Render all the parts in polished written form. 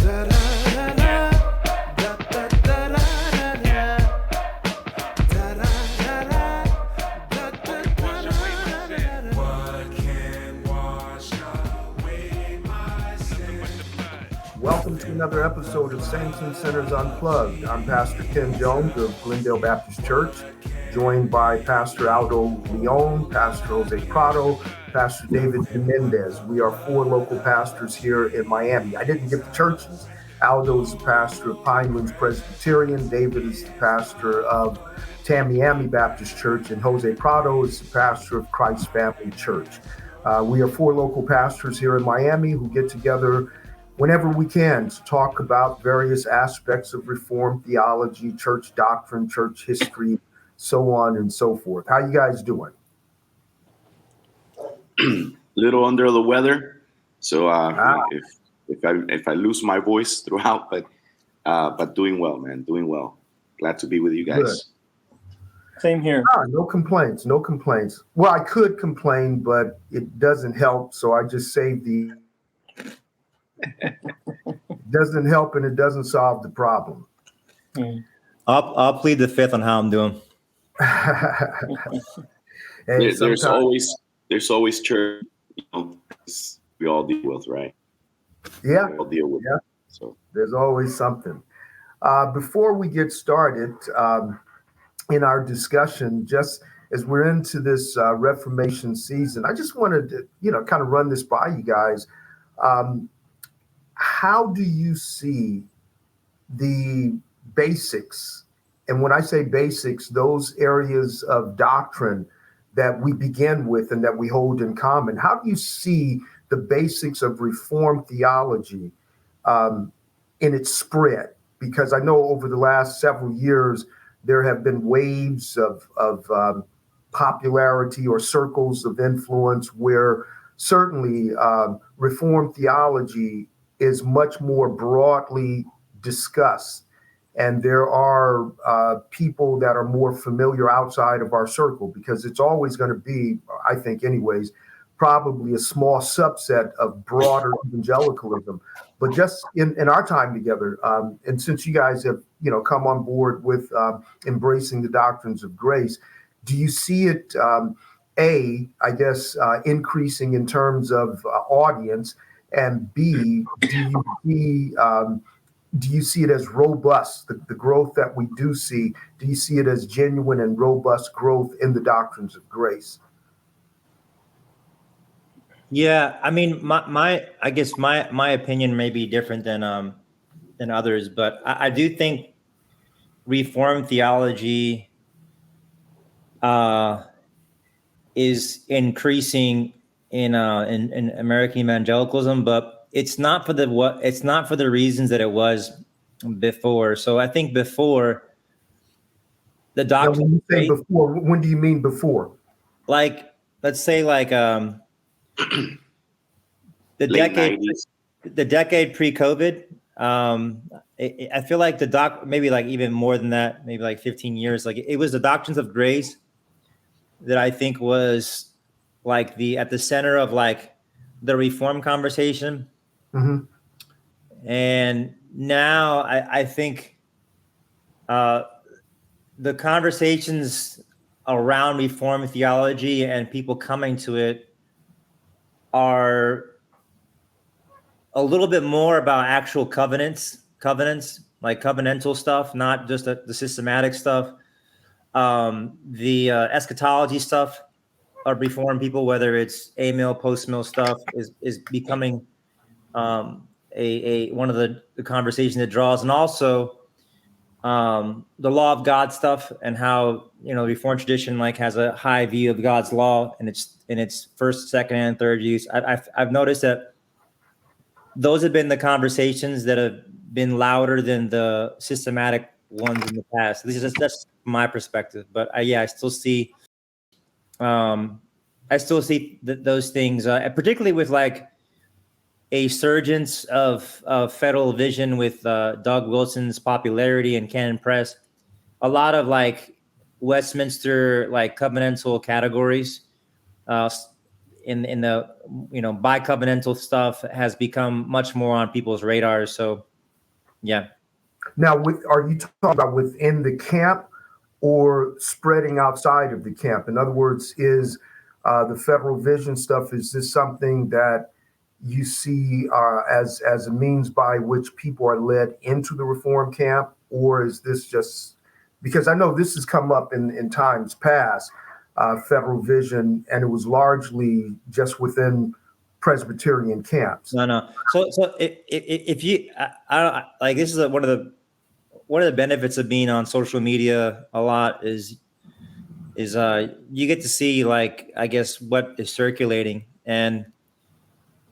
Welcome to another episode of Saints and Sinners Unplugged. I'm Pastor Ken Jones of Glendale Baptist Church, joined by Pastor Aldo Leon, Pastor Jose Prado, Pastor David Menendez. We are four local pastors here in Miami. I didn't get the churches. Aldo is the pastor of Pinelands Presbyterian. David is the pastor of Miami-Dade Baptist Church, and Jose Prado is the pastor of Christ Family Church. We are four local pastors here in Miami who get together whenever we can to talk about various aspects of Reformed theology, church doctrine, church history, so on and so forth. How you guys doing? Little under the weather, so if I lose my voice throughout, but doing well, man, doing well. Glad to be with you guys. Good. Same here. No complaints. Well, I could complain, but it doesn't help, so I just saved the. Doesn't help and it doesn't solve the problem. I'll plead the fifth on how I'm doing. There's always church, we all deal with, right? Yeah. We all deal with. Yeah. So there's always something. Before we get started in our discussion, just as we're into this Reformation season, I just wanted to, kind of run this by you guys. How do you see the basics? And when I say basics, those areas of doctrine that we begin with and that we hold in common, how do you see the basics of Reformed theology in its spread? Because I know over the last several years, there have been waves of popularity or circles of influence where certainly Reformed theology is much more broadly discussed. And there are people that are more familiar outside of our circle, because it's always going to be, I think anyways, probably a small subset of broader evangelicalism. But just in our time together, and since you guys have, come on board with embracing the doctrines of grace, do you see it, increasing in terms of audience? And B, do you see it as robust, the growth that we do see? Do you see it as genuine and robust growth in the doctrines of grace? Yeah, I mean, my opinion may be different than others, but I do think Reformed theology is increasing in American evangelicalism, but it's not for the reasons that it was before. So I think before the doctrine. When you say before, when do you mean before? Like, let's say the decade pre-COVID. I feel like maybe like even more than that, maybe like 15 years. Like it was the doctrines of grace that I think was like at the center of like the Reform conversation. Mm-hmm. And now I think the conversations around Reform theology and people coming to it are a little bit more about actual covenants, like covenantal stuff, not just the systematic stuff. The eschatology stuff of Reformed people, whether it's amill, post-mill stuff, is becoming a one of the conversation that draws, and also the law of God stuff, and how the Reformed tradition like has a high view of God's law and its first, second, and third use. I've noticed that those have been the conversations that have been louder than the systematic ones in the past. That's my perspective, but I still see. I still see those things, particularly with like a surgence of federal vision with Doug Wilson's popularity and Canon Press. A lot of like Westminster like covenantal categories in the bicovenantal stuff has become much more on people's radars. So Yeah. Now, are you talking about within the camp or spreading outside of the camp? In other words, is the federal vision stuff, is this something that you see as a means by which people are led into the reform camp, or is this just because I know this has come up in times past, federal vision, and it was largely just within Presbyterian camps? No. So if you, I don't like, this is one of the benefits of being on social media a lot is you get to see, like, I guess, what is circulating. And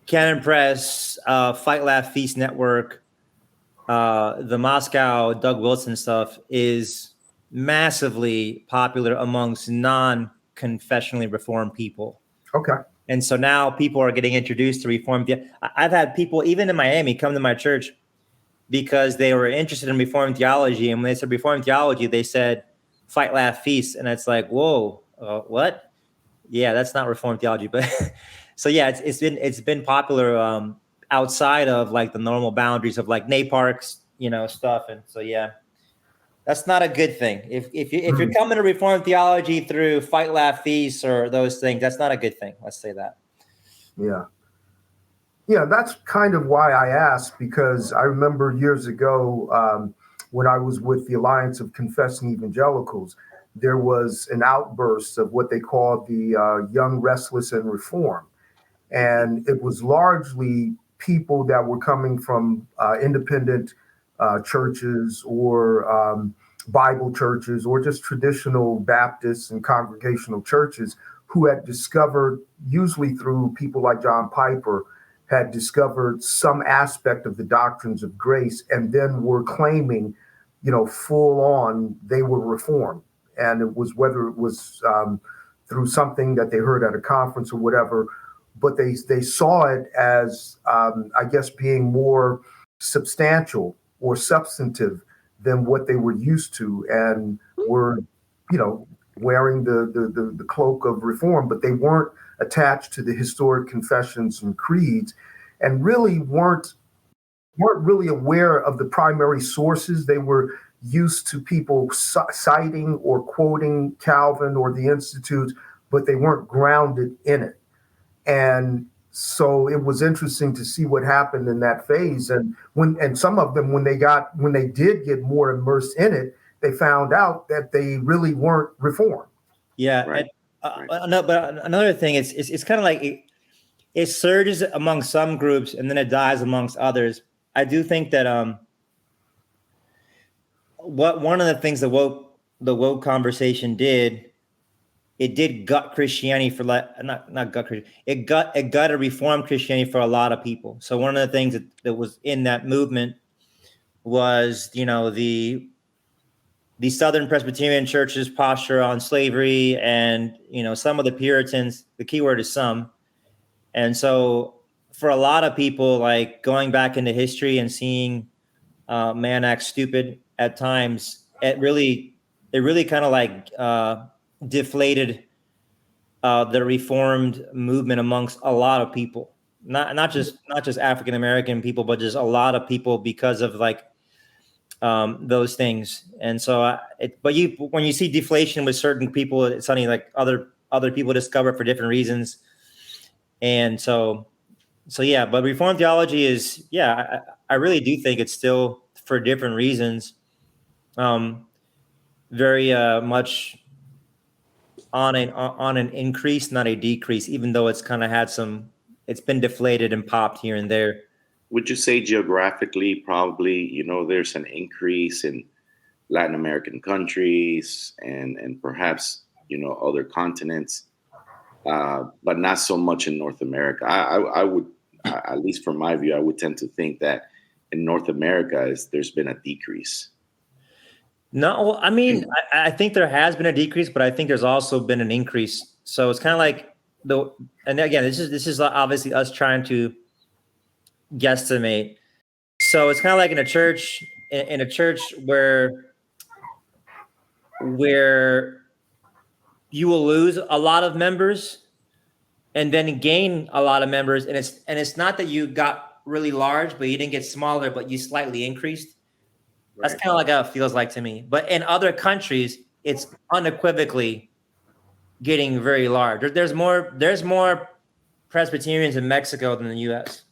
Canon Press, Fight Laugh Feast Network, the Moscow Doug Wilson stuff is massively popular amongst non-confessionally reformed people. Okay. And so now people are getting introduced to Reformed. I've had people, even in Miami, come to my church because they were interested in Reformed theology. And when they said Reformed theology, they said Fight, Laugh, Feast. And it's like, whoa, what? Yeah, that's not Reformed theology. But so yeah, it's been popular outside of like the normal boundaries of like NAPARCs, stuff. And so yeah, that's not a good thing. If you're coming to Reformed theology through Fight, Laugh, Feast or those things, that's not a good thing. Let's say that. Yeah. Yeah, that's kind of why I asked, because I remember years ago when I was with the Alliance of Confessing Evangelicals, there was an outburst of what they called the Young, Restless, and Reform. And it was largely people that were coming from independent churches or Bible churches or just traditional Baptists and congregational churches who had discovered, usually through people like John Piper, had discovered some aspect of the doctrines of grace and then were claiming, full on they were reformed. And it was whether it was through something that they heard at a conference or whatever, but they saw it as, I guess, being more substantial or substantive than what they were used to, and were, wearing the cloak of reform, but they weren't attached to the historic confessions and creeds, and really weren't really aware of the primary sources. They were used to people citing or quoting Calvin or the Institutes, but they weren't grounded in it. And so it was interesting to see what happened in that phase. And some of them, when they did get more immersed in it, they found out that they really weren't reformed. Yeah. Right. But another thing is, it's kind of like it surges among some groups and then it dies amongst others. I do think that one of the things the woke conversation did, it did gut Christianity for not gut Christianity. It gutted Reformed Christianity for a lot of people. So one of the things that was in that movement was, the Southern Presbyterian Church's posture on slavery, and some of the Puritans. The key word is some. And so for a lot of people, like going back into history and seeing man act stupid at times, it really kind of like deflated the Reformed movement amongst a lot of people, not just African American people, but just a lot of people, because of like those things. And so, when you see deflation with certain people, it's something like other people discover for different reasons. And so yeah. But Reformed theology is, I really do think it's still, for different reasons, very much on an increase, not a decrease, even though it's kind of had it's been deflated and popped here and there. Would you say geographically, probably, there's an increase in Latin American countries and perhaps, other continents, but not so much in North America? I would, at least from my view, I would tend to think that in North America there's been a decrease. No, I mean, I think there has been a decrease, but I think there's also been an increase. So it's kind of like and again, this is obviously us trying to guesstimate. So it's kind of like in a church where you will lose a lot of members and then gain a lot of members, and it's not that you got really large, but you didn't get smaller, but you slightly increased. Right. That's kind of like how it feels like to me. But in other countries, it's unequivocally getting very large. There's more Presbyterians in Mexico than the U.S.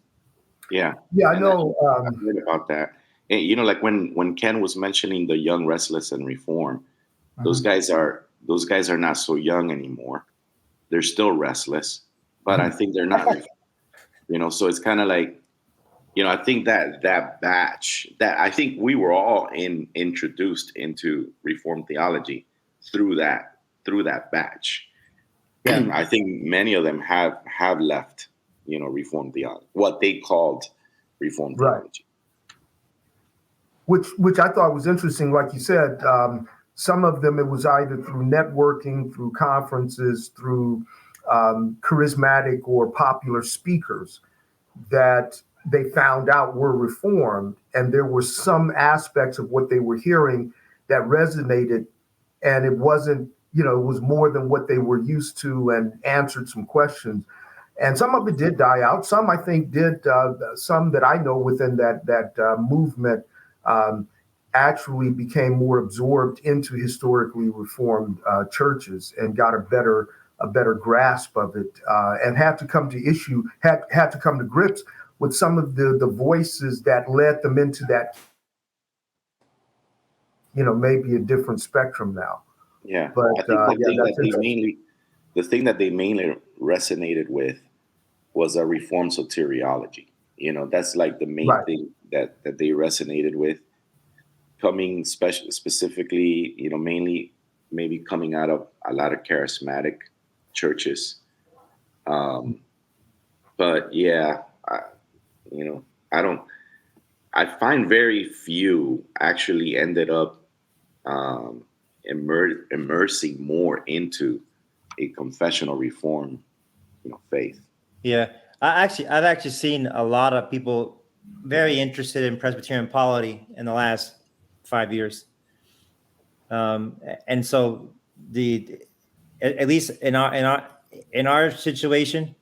Yeah. Yeah, I And know. I've heard about that. And, you know, like when Ken was mentioning the young, restless, and reform, those guys are not so young anymore. They're still restless, but I think they're not. You know, so it's kind of like, you know, I think that batch, that I think we were all introduced into Reformed theology through that batch. Yeah. I think many of them have left, you know, Reformed theology, what they called Reformed Right. theology. Which I thought was interesting. Like you said, some of them, it was either through networking, through conferences, through charismatic or popular speakers that they found out were reformed, and there were some aspects of what they were hearing that resonated, and it wasn't, you know, it was more than what they were used to, and answered some questions. And some of it did die out. Some, I think, did. Some that I know within that movement actually became more absorbed into historically reformed churches and got a better grasp of it, and had to come to grips with some of the voices that led them into that, you know, maybe a different spectrum now. Yeah, But I think that's interesting. the thing that they mainly resonated with was a Reformed soteriology. You know, that's like the main Right. thing that they resonated with, coming specifically, you know, mainly maybe coming out of a lot of charismatic churches. But yeah, you know, I find very few actually ended up immersing more into a confessional reform, you know, faith. Yeah. I've actually seen a lot of people very interested in Presbyterian polity in the last 5 years. And so at least in our situation,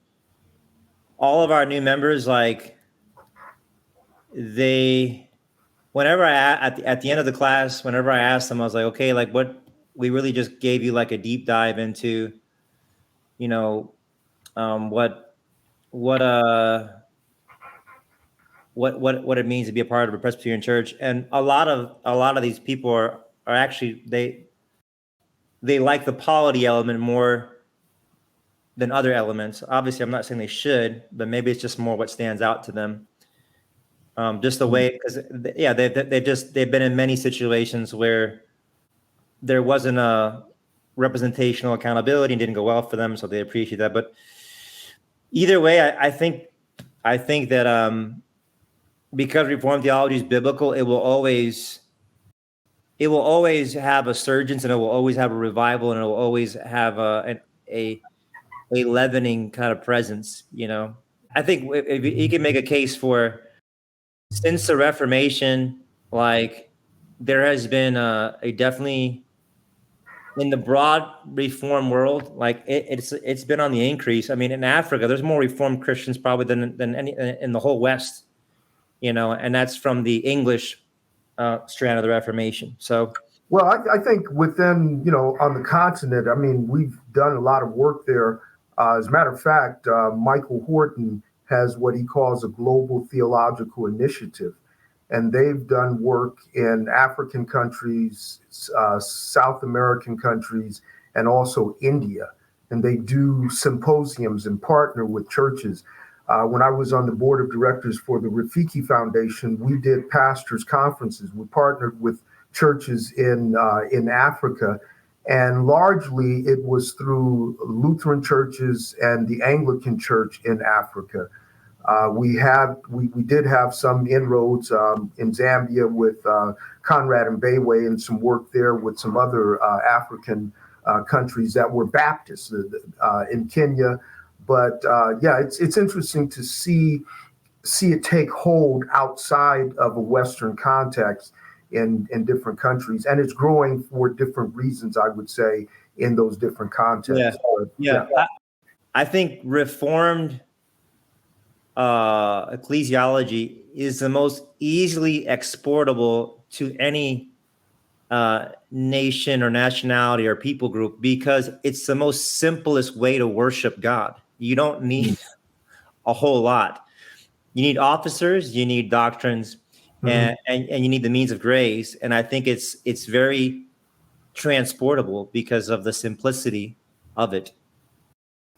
all of our new members, like whenever at the end of the class, whenever I asked them, I was like, okay, like we really just gave you like a deep dive into, you know, what it means to be a part of a Presbyterian church. And a lot of these people are actually, they like the polity element more than other elements. Obviously, I'm not saying they should, but maybe it's just more what stands out to them. Just the way, because they've been in many situations where there wasn't a representational accountability and didn't go well for them, so they appreciate that. But either way, I think that because Reformed theology is biblical, it will always have a surgence, and it will always have a revival, and it will always have a leavening kind of presence. You know, I think if you can make a case for, since the Reformation, like there has been a definitely in the broad Reform world, like it's been on the increase. I mean, in Africa, there's more Reformed Christians probably than any in the whole West, you know, and that's from the English strand of the Reformation. So, Well, I think within, you know, on the continent, I mean, we've done a lot of work there. As a matter of fact, Michael Horton has what he calls a global theological initiative. And they've done work in African countries, South American countries, and also India. And they do symposiums and partner with churches. When I was on the board of directors for the Rafiki Foundation, we did pastors' conferences. We partnered with churches in Africa, and largely it was through Lutheran churches and the Anglican Church in Africa. We did have some inroads in Zambia with Conrad and Bayway, and some work there with some other African countries that were Baptists in Kenya. But yeah, it's interesting to see it take hold outside of a Western context in different countries, and it's growing for different reasons, I would say, in those different contexts. yeah. I think Reformed ecclesiology is the most easily exportable to any nation or nationality or people group, because it's the most simplest way to worship God. You don't need a whole lot. You need officers, you need doctrines, and you need the means of grace. And I think it's very transportable because of the simplicity of it.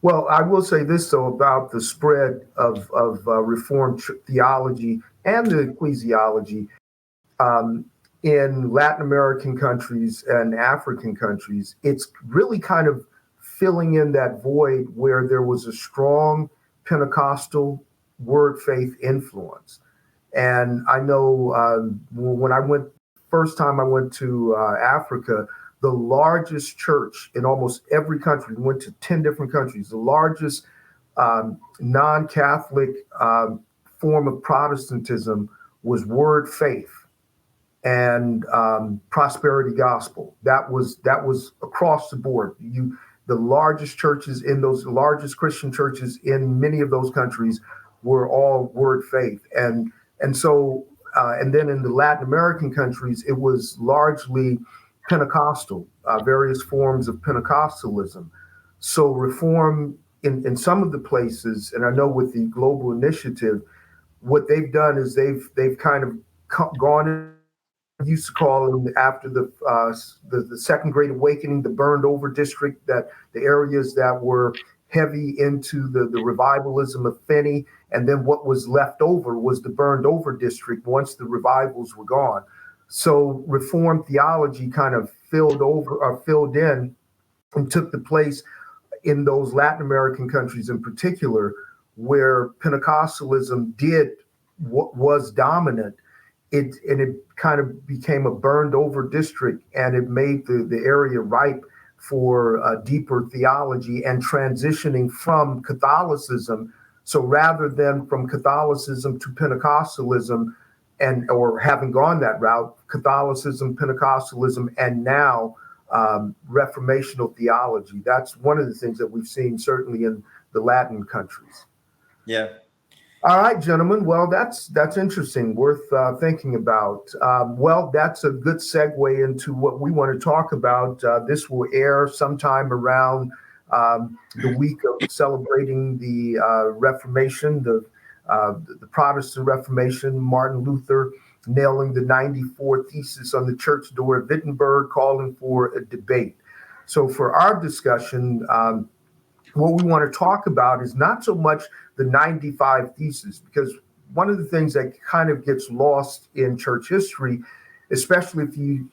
Well, I will say this, though, about the spread of Reformed theology and the ecclesiology. In Latin American countries and African countries, it's really kind of filling in that void where there was a strong Pentecostal word faith influence. And I know when first time I went to Africa, the largest church in almost every country, we went to 10 different countries, the largest non-Catholic form of Protestantism was word faith and prosperity gospel. That was across the board. The largest churches in those largest Christian churches in many of those countries were all word faith, and so and then in the Latin American countries, it was largely Pentecostal, various forms of Pentecostalism. So reform in some of the places, and I know with the global initiative, what they've done is they've kind of gone, used to call them after the Second Great Awakening, the burned over district, that the areas that were heavy into the revivalism of Finney, and then what was left over was the burned over district once the revivals were gone. So Reformed theology kind of filled in and took the place in those Latin American countries in particular, where Pentecostalism was dominant. It kind of became a burned over district, and it made the area ripe for deeper theology and transitioning from Catholicism. So rather than from Catholicism to Pentecostalism, or having gone that route, Catholicism, Pentecostalism, and now Reformational theology. That's one of the things that we've seen certainly in the Latin countries. Yeah. All right, gentlemen. Well, that's interesting, worth thinking about. Well, that's a good segue into what we want to talk about. This will air sometime around the week of celebrating the Reformation, the Protestant Reformation, Martin Luther nailing the 94 Theses on the church door at Wittenberg, calling for a debate. So for our discussion, what we want to talk about is not so much the 95 Theses, because one of the things that kind of gets lost in church history, especially if you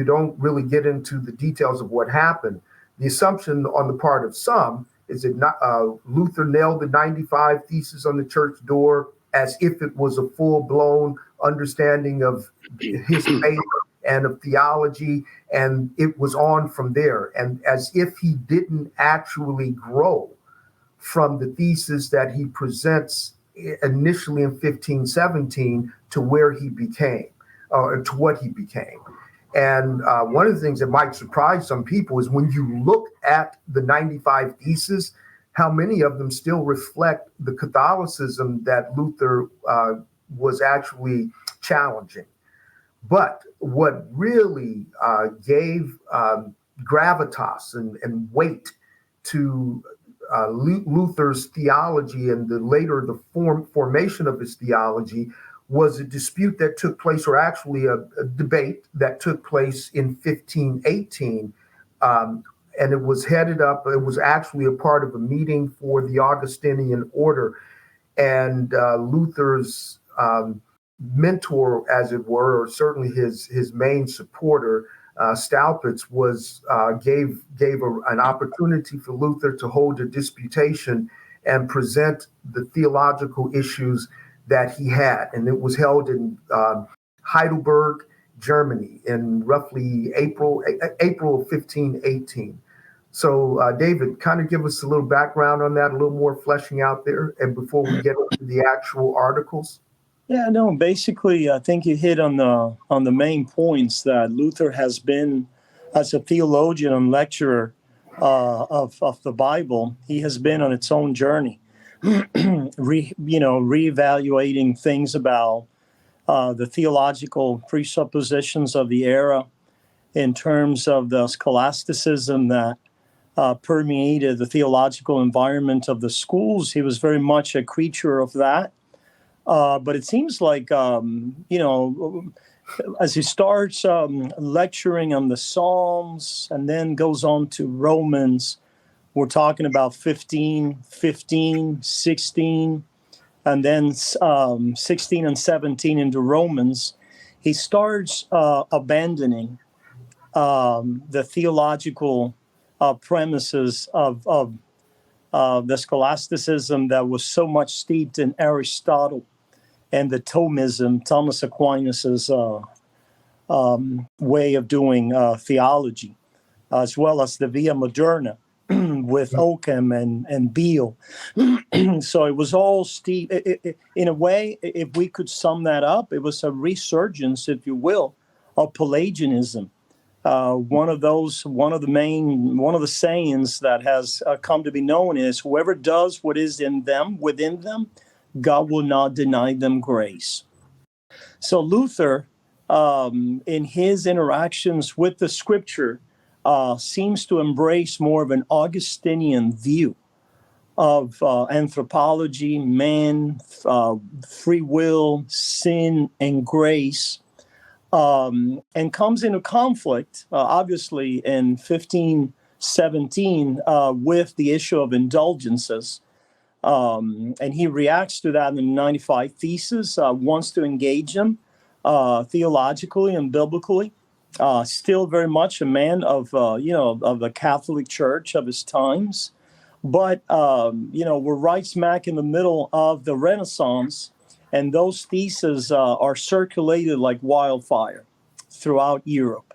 don't really get into the details of what happened, the assumption on the part of some is that Luther nailed the 95 Theses on the church door as if it was a full-blown understanding of his faith and of theology, and it was on from there, and as if he didn't actually grow from the thesis that he presents initially in 1517 to where he became, or to what he became. And one of the things that might surprise some people is when you look at the 95 Theses, how many of them still reflect the Catholicism that Luther was actually challenging. But what really gave gravitas and weight to Luther's theology and the formation of his theology was a dispute that took place, or actually a debate that took place in 1518. And it was it was actually a part of a meeting for the Augustinian order. And Luther's mentor, as it were, or certainly his main supporter, Staupitz, gave an opportunity for Luther to hold a disputation and present the theological issues that he had. And it was held in Heidelberg, Germany, in roughly April of 1518. So, David, kind of give us a little background on that, a little more fleshing out there, and before we get into the actual articles. Yeah, no, basically, I think you hit on the main points that Luther has been, as a theologian and lecturer of the Bible, he has been on its own journey. reevaluating things about the theological presuppositions of the era in terms of the scholasticism that permeated the theological environment of the schools. He was very much a creature of that. But it seems like, as he starts lecturing on the Psalms and then goes on to Romans, we're talking about 15, 16, and then 16 and 17 into Romans. He starts abandoning the theological premises of the scholasticism that was so much steeped in Aristotle and the Thomism, Thomas Aquinas's way of doing theology, as well as the Via Moderna with Occam and Beale. So it was all steep. In a way, if we could sum that up, it was a resurgence, if you will, of Pelagianism. One of the sayings that has come to be known is, whoever does what is within them, God will not deny them grace. So Luther, in his interactions with the scripture, seems to embrace more of an Augustinian view of anthropology, man, free will, sin, and grace. And comes into conflict, obviously, in 1517 with the issue of indulgences. And he reacts to that in the 95 Theses, wants to engage them theologically and biblically. Still very much a man of the Catholic Church of his times. But, we're right smack in the middle of the Renaissance. And those theses are circulated like wildfire throughout Europe.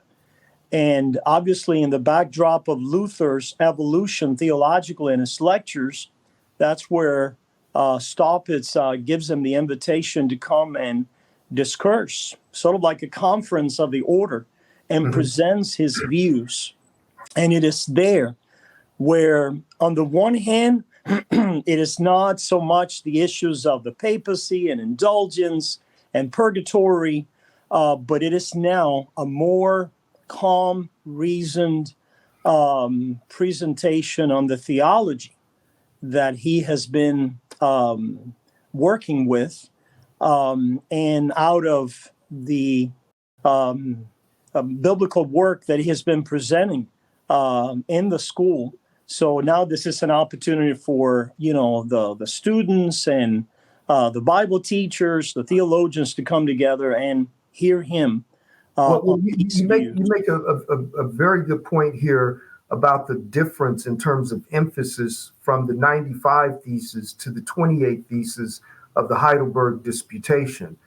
And obviously, in the backdrop of Luther's evolution theologically in his lectures, that's where Staupitz gives him the invitation to come and discourse, sort of like a conference of the order, and presents his views. And it is there where, on the one hand, it is not so much the issues of the papacy and indulgence and purgatory, but it is now a more calm, reasoned presentation on the theology that he has been working with, and out of the biblical work that he has been presenting in the school. So now this is an opportunity for, the students and the Bible teachers, the theologians to come together and hear him. You make a very good point here about the difference in terms of emphasis from the 95 Theses to the 28 Theses of the Heidelberg Disputation,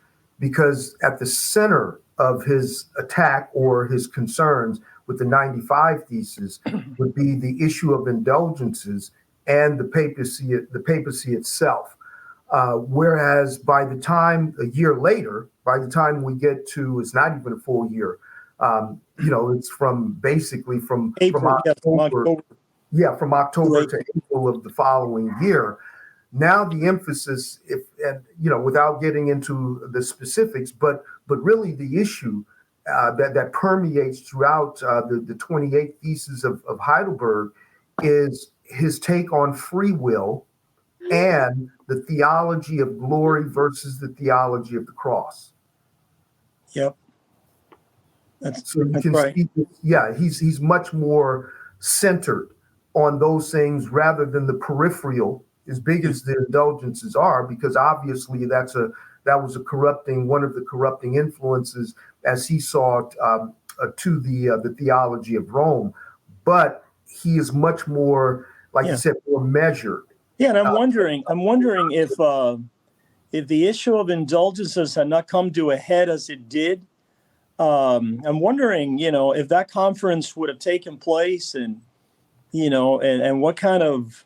because at the center of his attack or his concerns with the 95 Theses would be the issue of indulgences and the papacy itself. Whereas by the time, a year later, by the time we get to, it's not even a full year, it's from October to April of the following year. Now the emphasis, without getting into the specifics, but really the issue that permeates throughout the 28 Theses of Heidelberg is his take on free will and the theology of glory versus the theology of the cross. Yep. So you can right. see, he's much more centered on those things rather than the peripheral, as big as the indulgences are, because obviously that was one of the corrupting influences, as he saw to the theology of Rome. But he is much more, like you said, more measured. Yeah, and I'm wondering if the issue of indulgences had not come to a head as it did. I'm wondering, if that conference would have taken place, and and what kind of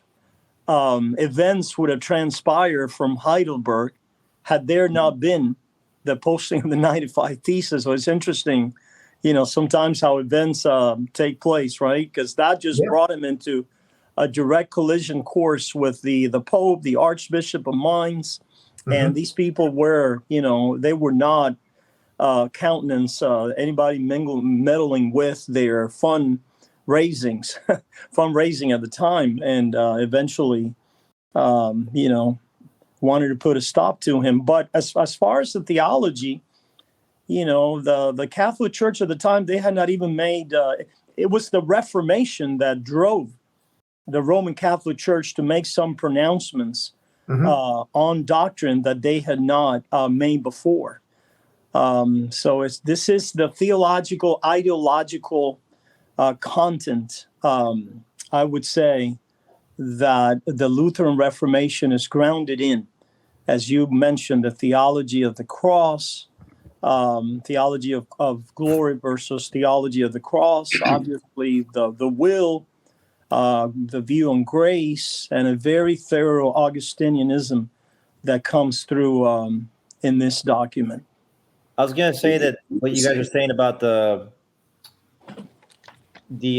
events would have transpired from Heidelberg had there not been the posting of the 95 Theses. So it's interesting, sometimes how events take place, right? Because that just brought him into a direct collision course with the Pope, the Archbishop of Mainz, and these people were, they were not countenance anybody meddling with their fundraising at the time, and eventually, wanted to put a stop to him. But as far as the theology, the Catholic Church at the time, they had not even made, it was the Reformation that drove the Roman Catholic Church to make some pronouncements on doctrine that they had not made before. So this is the theological, ideological content, I would say, that the Lutheran Reformation is grounded in. As you mentioned, the theology of the cross, theology of glory versus theology of the cross, obviously the will, the view on grace, and a very thorough Augustinianism that comes through in this document. I was going to say that what you guys are saying about the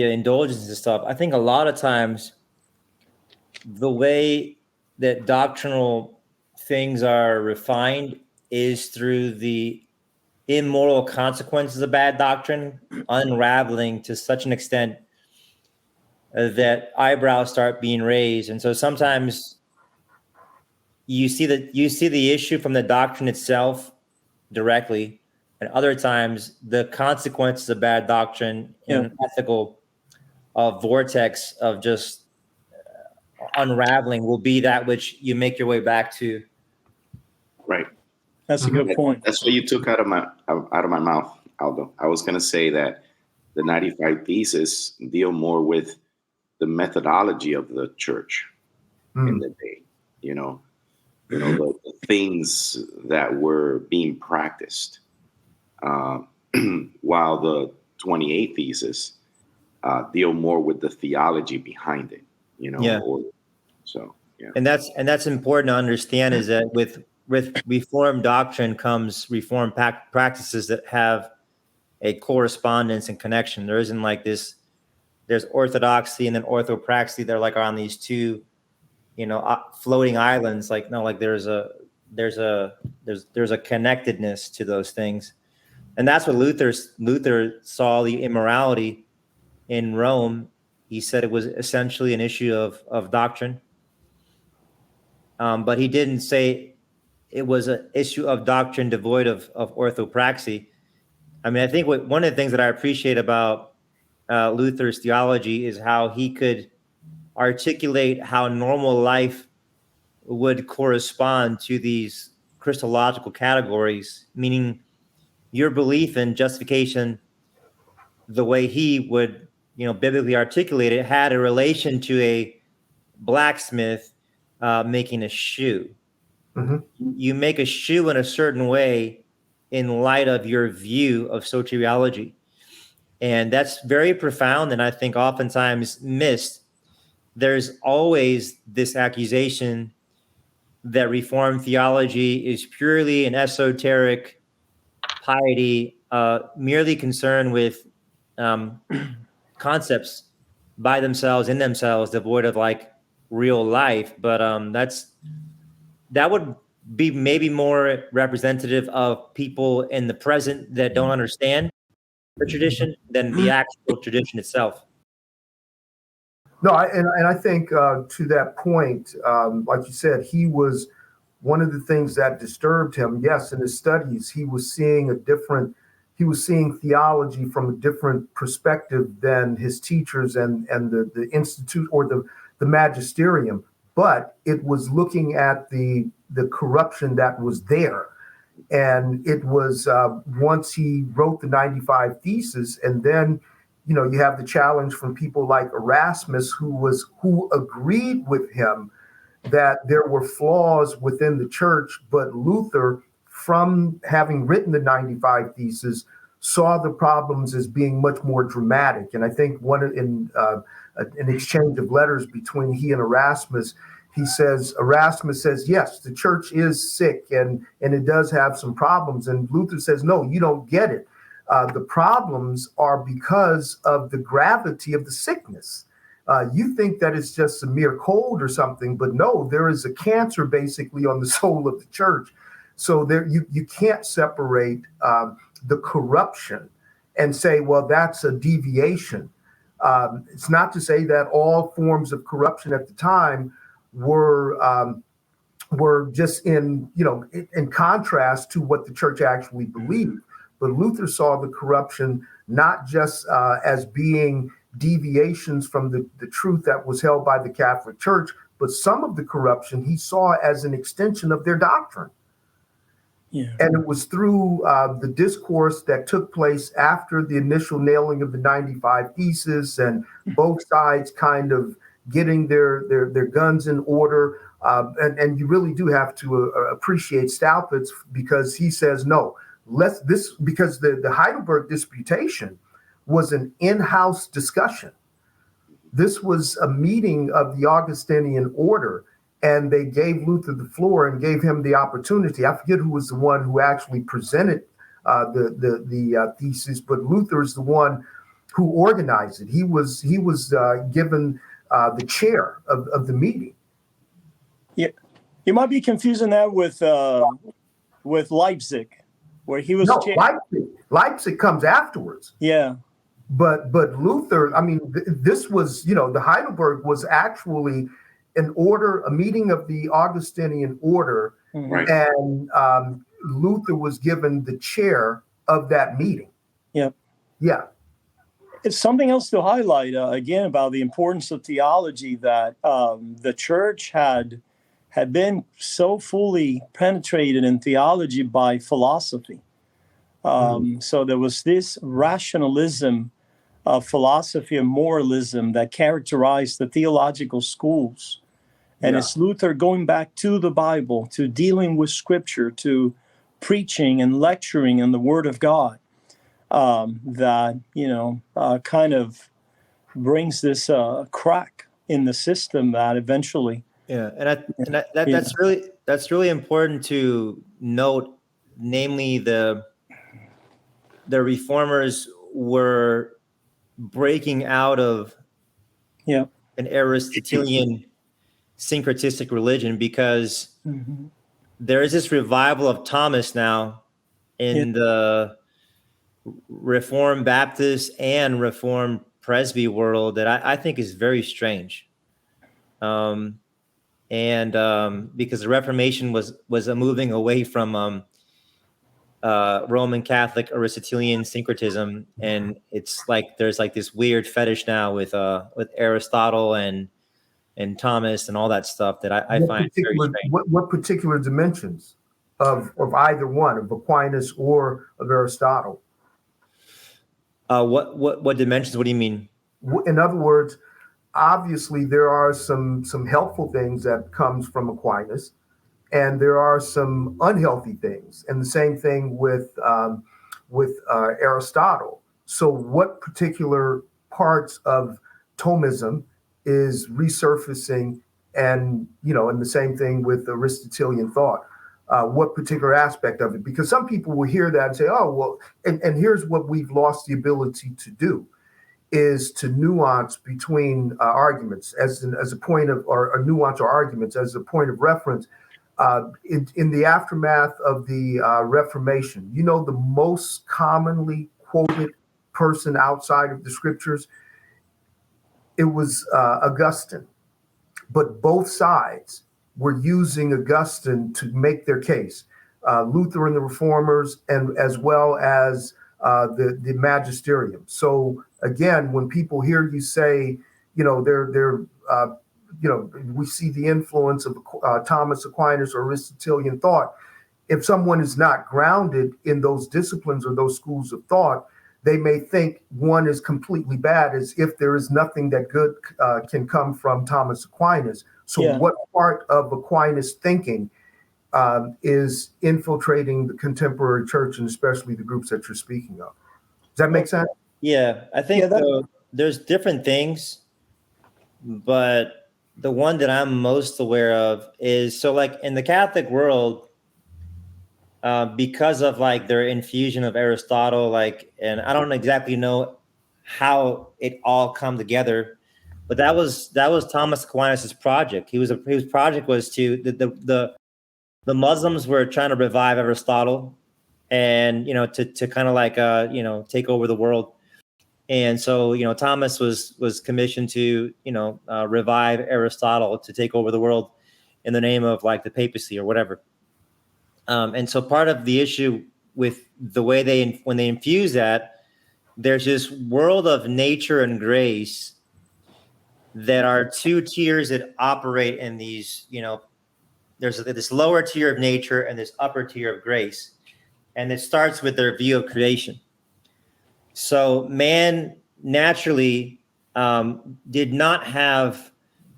indulgence and stuff, I think a lot of times the way that doctrinal things are refined is through the immoral consequences of bad doctrine unraveling to such an extent that eyebrows start being raised. And so sometimes you see the issue from the doctrine itself directly, and other times the consequences of bad doctrine in an ethical vortex of just unraveling will be that which you make your way back to. Right. That's a good point. That's what you took out of my mouth, Aldo. I was going to say that the 95 Theses deal more with the methodology of the church in the day. The things that were being practiced, while the 28 Theses deal more with the theology behind it. And that's important to understand, is that with Reformed doctrine comes Reformed practices that have a correspondence and connection. There isn't like this. There's orthodoxy and then orthopraxy. They're like on these two, floating islands. Like no, like there's a connectedness to those things, and that's what Luther saw the immorality in Rome. He said it was essentially an issue of doctrine, but he didn't say it was an issue of doctrine devoid of orthopraxy. I mean, I think one of the things that I appreciate about Luther's theology is how he could articulate how normal life would correspond to these Christological categories, meaning your belief in justification, the way he would, biblically articulate it, had a relation to a blacksmith making a shoe. You make a shoe in a certain way in light of your view of soteriology. And that's very profound, and I think oftentimes missed. There's always this accusation that Reformed theology is purely an esoteric piety, merely concerned with concepts by themselves, in themselves, devoid of like real life. But that would be maybe more representative of people in the present that don't understand the tradition than the actual tradition itself. No, I think to that point, like you said, he was one of the things that disturbed him. Yes, in his studies, he was seeing theology from a different perspective than his teachers and the institute or the magisterium. But it was looking at the corruption that was there. And it was once he wrote the 95 Theses, and then you have the challenge from people like Erasmus, who agreed with him that there were flaws within the church, but Luther, from having written the 95 Theses, saw the problems as being much more dramatic. And I think in an exchange of letters between he and Erasmus, Erasmus says, yes, the church is sick and it does have some problems. And Luther says, no, you don't get it. The problems are because of the gravity of the sickness. You think that it's just a mere cold or something, but no, there is a cancer basically on the soul of the church. So there, you can't separate the corruption and say, well, that's a deviation. It's not to say that all forms of corruption at the time were just in contrast to what the church actually believed. But Luther saw the corruption not just as being deviations from the truth that was held by the Catholic Church, but some of the corruption he saw as an extension of their doctrine. Yeah. And it was through the discourse that took place after the initial nailing of the 95 Theses and both sides kind of getting their guns in order. And you really do have to appreciate Staupitz, because he says, no, because the Heidelberg Disputation was an in-house discussion. This was a meeting of the Augustinian order, and they gave Luther the floor and gave him the opportunity. I forget who was the one who actually presented the thesis, but Luther is the one who organized it. He was given the chair of the meeting. Yeah, you might be confusing that with Leipzig, where he was. No, Leipzig comes afterwards. Yeah. But Luther, I mean, this was, the Heidelberg was actually an order, a meeting of the Augustinian order, Right. and Luther was given the chair of that meeting. Yep. Yeah. It's something else to highlight again about the importance of theology, that the church had been so fully penetrated in theology by philosophy. So there was this rationalism of philosophy and moralism that characterized the theological schools. And it's Luther going back to the Bible, to dealing with Scripture, to preaching and lecturing in the Word of God, that kind of brings this crack in the system that eventually. Yeah, that's really important to note. Namely, the reformers were breaking out of an Aristotelian syncretistic religion, because there is this revival of Thomas now in the Reformed Baptist and Reformed Presby world that I think is very strange. Because the Reformation was a moving away from Roman Catholic Aristotelian syncretism, and it's like there's like this weird fetish now with Aristotle and Thomas and all that stuff that I find very strange. What particular dimensions of either one, of Aquinas or of Aristotle? What dimensions? What do you mean? In other words, obviously there are some helpful things that comes from Aquinas, and there are some unhealthy things, and the same thing with Aristotle. So what particular parts of Thomism is resurfacing, and and the same thing with Aristotelian thought? What particular aspect of it? Because some people will hear that and say, oh, well, and here's what we've lost the ability to do, is to nuance between arguments as a point of, or nuance or arguments as a point of reference. In the aftermath of the Reformation, the most commonly quoted person outside of the scriptures, it was Augustine. But both sides were using Augustine to make their case. Luther and the Reformers, and as well as the Magisterium. So again, when people hear you say, we see the influence of Thomas Aquinas or Aristotelian thought. If someone is not grounded in those disciplines or those schools of thought, they may think one is completely bad, as if there is nothing that good can come from Thomas Aquinas. So what part of Aquinas thinking is infiltrating the contemporary church, and especially the groups that you're speaking of? Does that make sense? Yeah, I think there's different things, but the one that I'm most aware of is, so like in the Catholic world, because of like their infusion of Aristotle, and I don't exactly know how it all come together, But that was Thomas Aquinas' project. His project was to the Muslims were trying to revive Aristotle, and to kind of like take over the world. And so Thomas was commissioned to revive Aristotle, to take over the world in the name of like the papacy or whatever. And so part of the issue with the way when they infuse that, there's this world of nature and grace that are two tiers that operate in these, there's this lower tier of nature and this upper tier of grace. And it starts with their view of creation. So man naturally did not have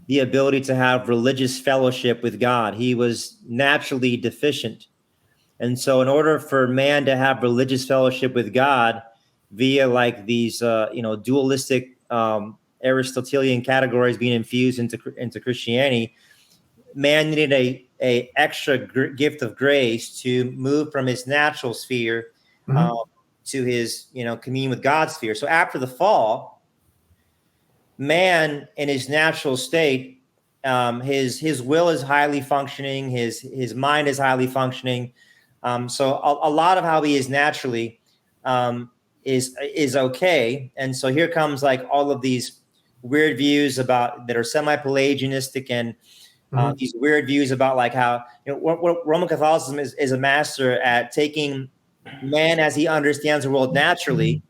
the ability to have religious fellowship with God. He was naturally deficient. And so in order for man to have religious fellowship with God via like these, dualistic Aristotelian categories being infused into Christianity, man needed a extra gift of grace to move from his natural sphere to his, communion with God's sphere. So after the fall, man in his natural state, his will is highly functioning, his mind is highly functioning. So a lot of how he is naturally is okay. And so here comes like all of these weird views that are semi-Pelagianistic and these weird views about like how what Roman Catholicism is a master at taking man as he understands the world naturally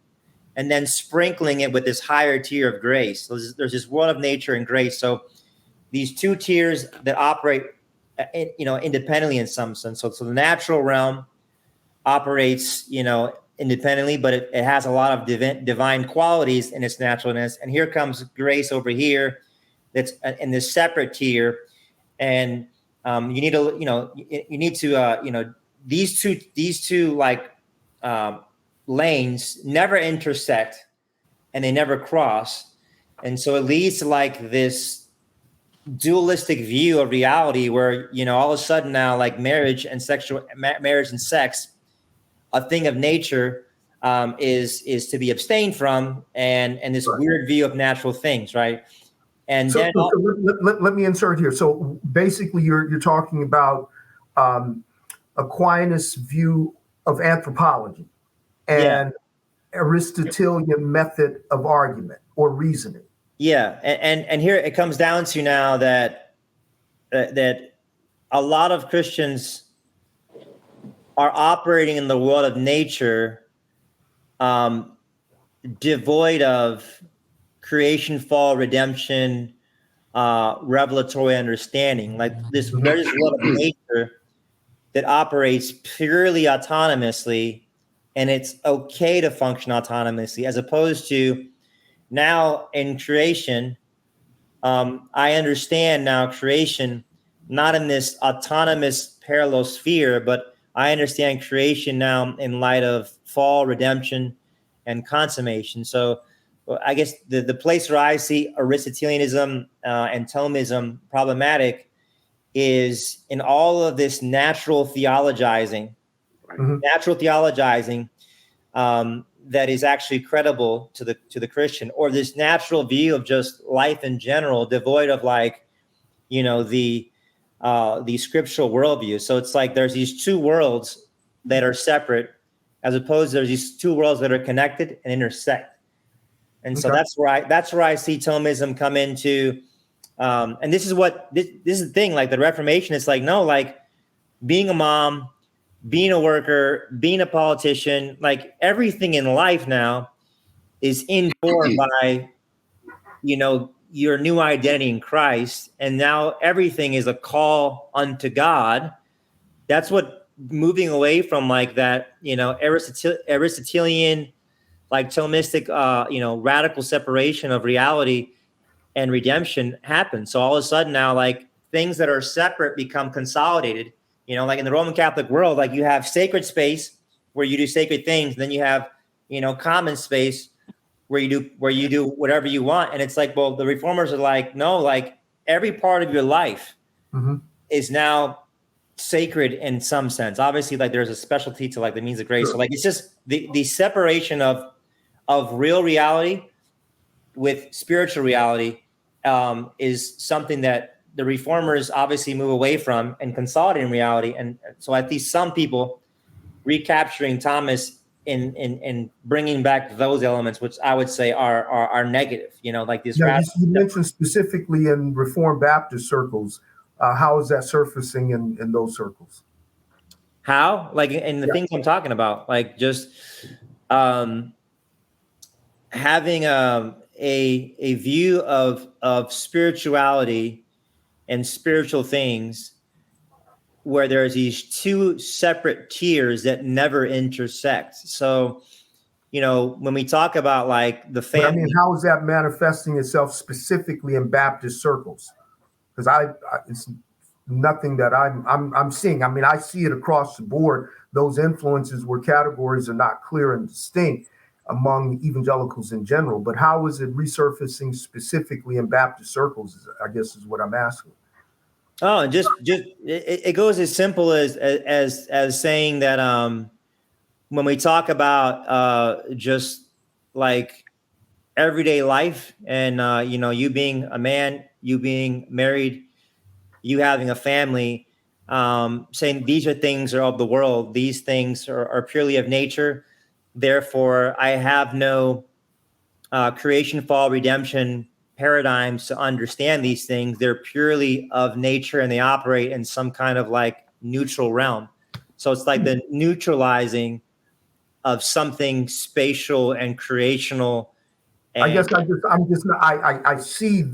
and then sprinkling it with this higher tier of grace. So there's this world of nature and grace. So these two tiers that operate independently in some sense. So the natural realm operates independently, but it has a lot of divine qualities in its naturalness. And here comes grace over here that's in this separate tier. And you need to these two like lanes never intersect and they never cross. And so it leads to like this dualistic view of reality where, all of a sudden now like marriage and sex, a thing of nature, is to be abstained from, and this weird view of natural things, right? And so, then let me insert here. So basically, you're talking about Aquinas' view of anthropology and Aristotelian method of argument or reasoning. Yeah, and here it comes down to now that a lot of Christians are operating in the world of nature, devoid of creation, fall, redemption, revelatory understanding. Like there's this world of nature that operates purely autonomously, and it's okay to function autonomously, as opposed to now in creation. I understand now creation not in this autonomous parallel sphere, but I understand creation now in light of fall, redemption, and consummation. So I guess the place where I see Aristotelianism and Thomism problematic is in all of this natural theologizing, that is actually credible to the Christian, or this natural view of just life in general, devoid of like, the scriptural worldview. So it's like there's these two worlds that are separate, as opposed to there's these two worlds that are connected and intersect. And so that's where I see Thomism come into. And this is the thing, like the Reformation, it's like, no, like being a mom, being a worker, being a politician, like everything in life now is informed by, your new identity in Christ. And now everything is a call unto God. That's what moving away from like that, Aristotelian, like Thomistic, radical separation of reality and redemption happens. So all of a sudden now, like things that are separate become consolidated. Like in the Roman Catholic world, like you have sacred space where you do sacred things, and then you have, common space where you do whatever you want. And it's like, well, the reformers are like, no, like every part of your life is now sacred in some sense. Obviously, like there's a specialty to like the means of grace. So like it's just the separation of real reality with spiritual reality is something that the reformers obviously move away from and consolidate in reality. And so at least some people recapturing Thomas in bringing back those elements, which I would say are negative, like this. Now, you mentioned specifically in Reformed Baptist circles. How is that surfacing in those circles? How? Like in the things I'm talking about, like just having a view of spirituality and spiritual things where there's these two separate tiers that never intersect. So, when we talk about like the family, But I mean, how is that manifesting itself specifically in Baptist circles? Because it's nothing that I'm seeing. I mean, I see it across the board. Those influences where categories are not clear and distinct among evangelicals in general. But how is it resurfacing specifically in Baptist circles? I guess is what I'm asking. Oh, just it goes as simple as saying that when we talk about just like everyday life and you being a man, you being married, you having a family, saying these are things are of the world, these things are purely of nature. Therefore, I have no creation, fall, redemption paradigms to understand these things. They're purely of nature and they operate in some kind of like neutral realm. So it's like the neutralizing of something spatial and creational. And I see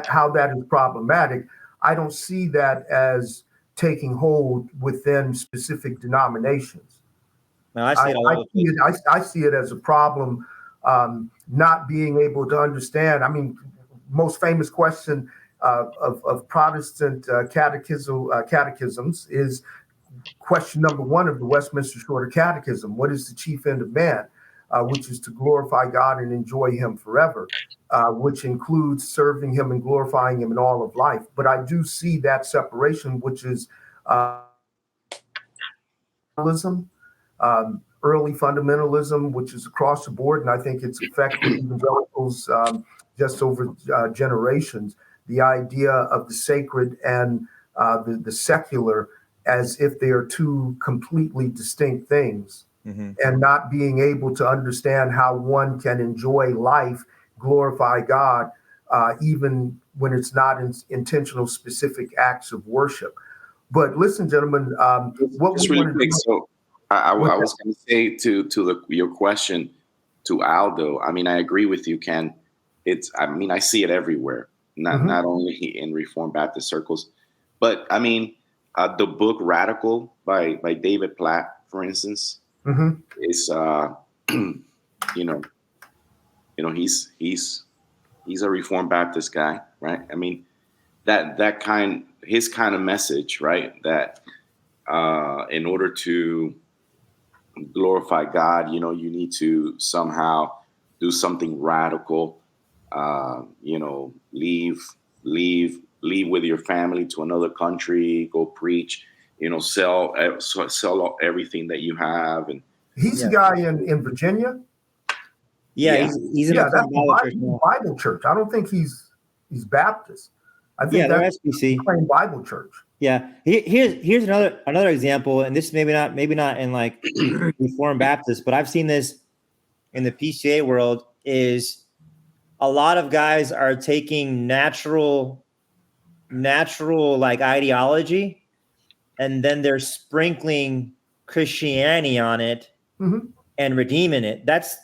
how that is problematic. I don't see that as taking hold within specific denominations. No, I see it I see it as a problem, not being able to understand. I mean, most famous question of Protestant catechisms is question number 1 of the Westminster Shorter Catechism. What is the chief end of man? Which is to glorify God and enjoy him forever, which includes serving him and glorifying him in all of life. But I do see that separation, which is early fundamentalism, which is across the board, and I think it's affected evangelicals just over generations. The idea of the sacred and the secular as if they are two completely distinct things, and not being able to understand how one can enjoy life, glorify God, even when it's not intentional, specific acts of worship. But listen, gentlemen, what just we really want to quick. do. So I was going to say to your question to Aldo. I mean, I agree with you, Ken. I see it everywhere, not only in Reformed Baptist circles, but I mean, the book Radical by David Platt, for instance, is he's a Reformed Baptist guy, right? I mean, his kind of message, right? That in order to glorify God, you need to somehow do something radical. Leave with your family to another country, go preach. Sell everything that you have. And he's a guy in Virginia. He's in the Bible church. I don't think he's Baptist. I think that's SBC. Plain Bible church. Yeah. Here's another example, and this maybe not in like Reformed Baptist, but I've seen this in the PCA world. Is a lot of guys are taking natural like ideology, and then they're sprinkling Christianity on it and redeeming it. That's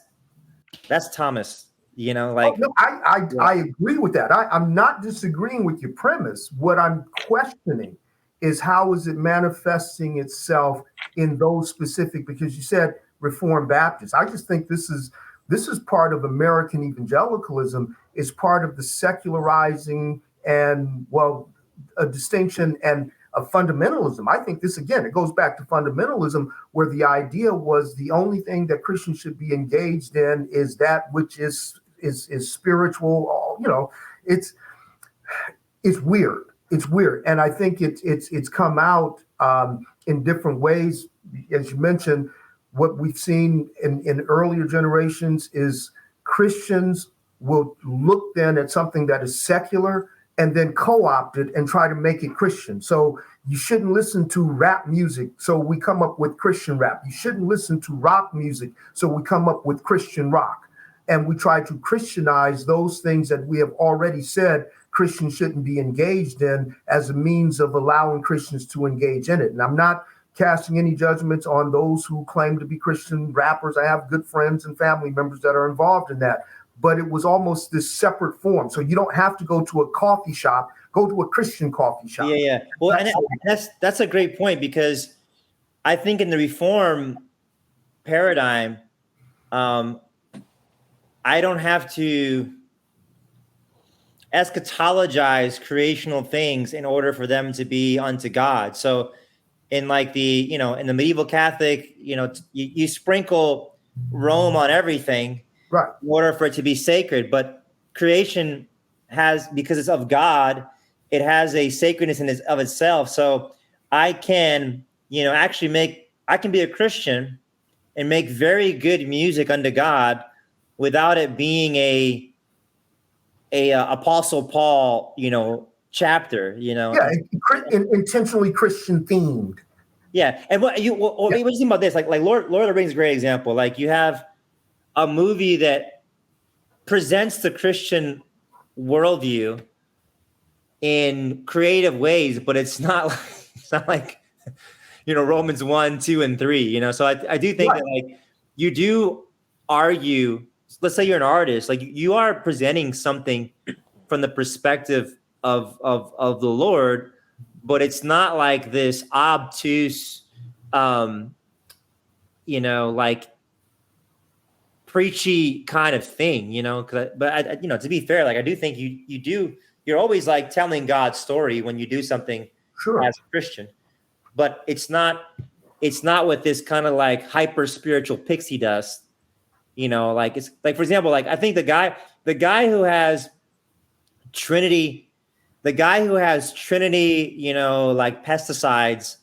Thomas. I agree with that. I'm not disagreeing with your premise. What I'm questioning is how is it manifesting itself in those specific, because you said Reformed Baptist. I just think this is part of American evangelicalism, is part of the secularizing and, a distinction and a fundamentalism. I think this, again, it goes back to fundamentalism, where the idea was the only thing that Christians should be engaged in is that which is spiritual. It's weird. It's weird. And I think it's come out in different ways. As you mentioned, what we've seen in earlier generations is Christians will look then at something that is secular and then co-opt it and try to make it Christian. So you shouldn't listen to rap music, so we come up with Christian rap. You shouldn't listen to rock music, so we come up with Christian rock. And we try to Christianize those things that we have already said Christians shouldn't be engaged in as a means of allowing Christians to engage in it. And I'm not casting any judgments on those who claim to be Christian rappers. I have good friends and family members that are involved in that. But it was almost this separate form. So you don't have to go to a coffee shop, go to a Christian coffee shop. Yeah. Well, and that's a great point, because I think in the Reform paradigm, I don't have to eschatologize creational things in order for them to be unto God. So in like in the medieval Catholic, you sprinkle Rome on everything, right, in order for it to be sacred. But creation has, because it's of God, it has a sacredness of itself. So I can, I can be a Christian and make very good music unto God without it being a Apostle Paul, chapter, Yeah, intentionally Christian themed. Yeah. And what do you think about this? Like Lord of the Rings is a great example. Like you have a movie that presents the Christian worldview in creative ways, but it's not like Romans 1, 2, and 3, so I do think that like you do argue, let's say you're an artist, like you are presenting something from the perspective of the Lord, but it's not like this obtuse, like preachy kind of thing, but to be fair, like I do think you're always like telling God's story when you do something as a Christian, but it's not with this kind of like hyper spiritual pixie dust, like it's like, for example, like I think the guy who has Trinity, like pesticides,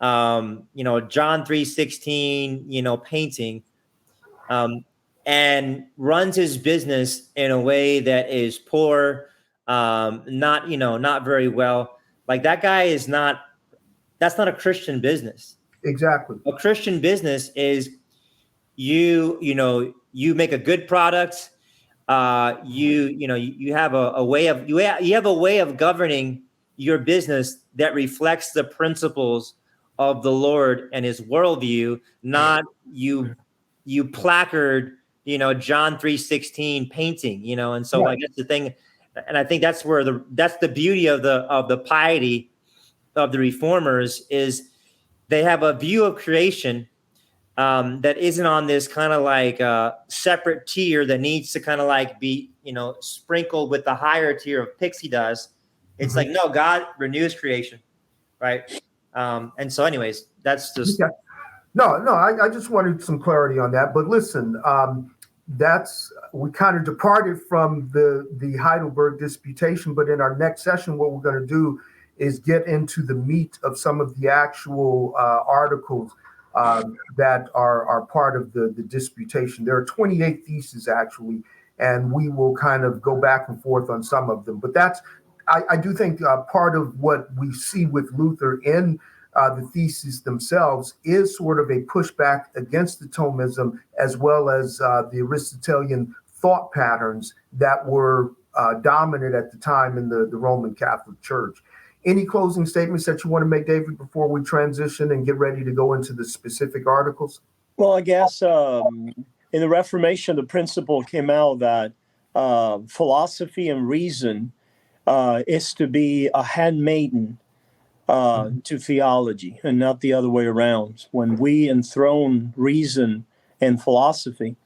John 3:16, painting, and runs his business in a way that is poor, not very well. Like that guy that's not a Christian business. Exactly. A Christian business is you make a good product. You have a way of governing your business that reflects the principles of the Lord and his worldview, not you placard, John 3:16 painting, and so like that's the thing. And I think that's the beauty of the piety of the Reformers is they have a view of creation that isn't on this kind of like separate tier that needs to kind of like be, sprinkled with the higher tier of pixie dust. It's like, no, God renews creation. Right. And so anyways, that's just. Okay. No, I just wanted some clarity on that. But listen, we kind of departed from the Heidelberg disputation, but in our next session, what we're going to do is get into the meat of some of the actual articles that are part of the disputation. There are 28 theses actually, and we will kind of go back and forth on some of them. But I do think part of what we see with Luther in the theses themselves is sort of a pushback against the Thomism, as well as the Aristotelian thought patterns that were dominant at the time in the Roman Catholic Church. Any closing statements that you want to make, David, before we transition and get ready to go into the specific articles? Well, I guess in the Reformation, the principle came out that philosophy and reason is to be a handmaiden to theology and not the other way around. When we enthrone reason and philosophy,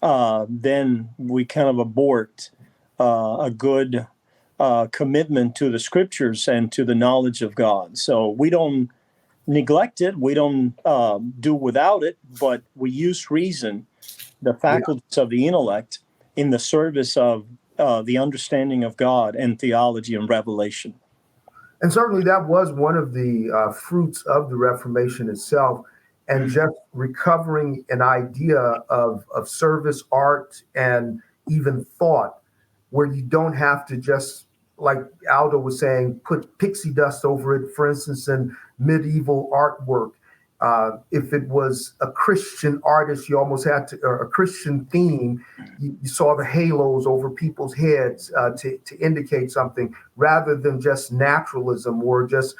then we kind of abort a good commitment to the scriptures and to the knowledge of God. So we don't neglect it. We don't do without it, but we use reason, the faculties of the intellect, in the service of the understanding of God and theology and revelation. And certainly that was one of the fruits of the Reformation itself, and just recovering an idea of service, art, and even thought, where you don't have to just, like Aldo was saying, put pixie dust over it, for instance, in medieval artwork. If it was a Christian artist, you almost had to, or a Christian theme, you saw the halos over people's heads to indicate something, rather than just naturalism or just,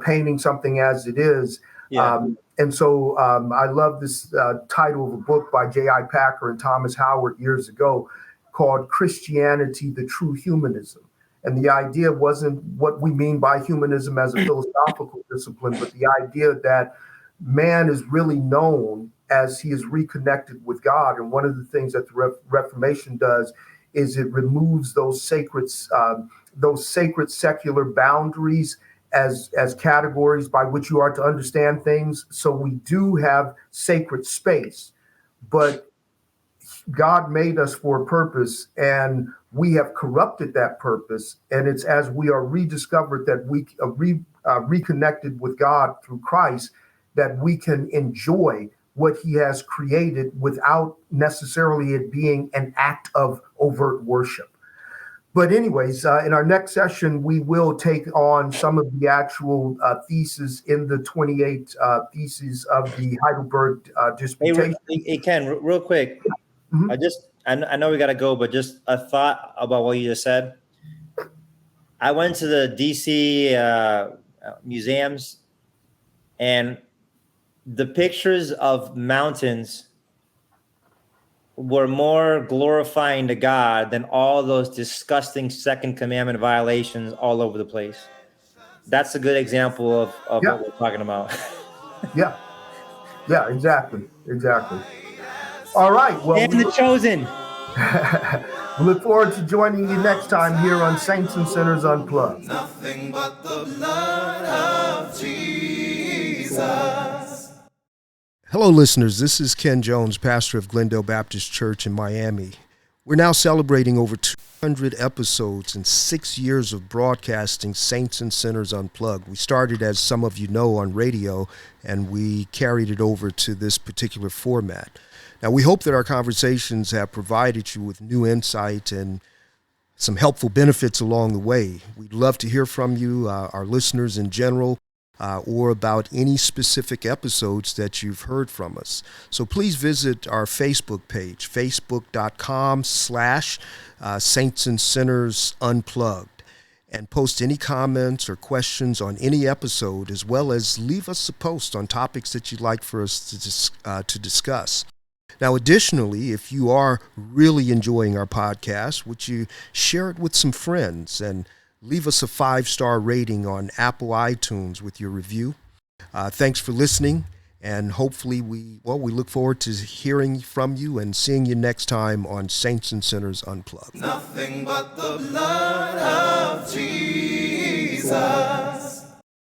painting something as it is. Yeah. And so I love this title of a book by J.I. Packer and Thomas Howard years ago called Christianity, the True Humanism. And the idea wasn't what we mean by humanism as a philosophical discipline, but the idea that man is really known as he is reconnected with God. And one of the things that the Reformation does is it removes those sacred secular boundaries as categories by which you are to understand things. So we do have sacred space, but God made us for a purpose, and we have corrupted that purpose. And it's as we are rediscovered that we reconnected with God through Christ, that we can enjoy what he has created without necessarily it being an act of overt worship. But anyways, in our next session, we will take on some of the actual theses in the 28 theses of the Heidelberg Disputation. Hey, Ken, real quick. Mm-hmm. I know we got to go, but just a thought about what you just said. I went to the DC museums, and the pictures of mountains were more glorifying to God than all those disgusting second commandment violations all over the place. That's a good example of what we're talking about. Yeah, exactly. All right. Well, and the chosen. We look forward to joining you next time here on Saints and Sinners Unplugged. Nothing but the blood of Jesus. Hello, listeners. This is Ken Jones, pastor of Glendale Baptist Church in Miami. We're now celebrating over 200 episodes and 6 years of broadcasting Saints and Sinners Unplugged. We started, as some of you know, on radio, and we carried it over to this particular format. Now, we hope that our conversations have provided you with new insight and some helpful benefits along the way. We'd love to hear from you, our listeners in general, or about any specific episodes that you've heard from us. So please visit our Facebook page, facebook.com/Saints and Sinners Unplugged, and post any comments or questions on any episode, as well as leave us a post on topics that you'd like for us to discuss. Now, additionally, if you are really enjoying our podcast, would you share it with some friends and leave us a 5-star rating on Apple iTunes with your review? Thanks for listening, and hopefully we look forward to hearing from you and seeing you next time on Saints and Sinners Unplugged. Nothing but the blood of Jesus.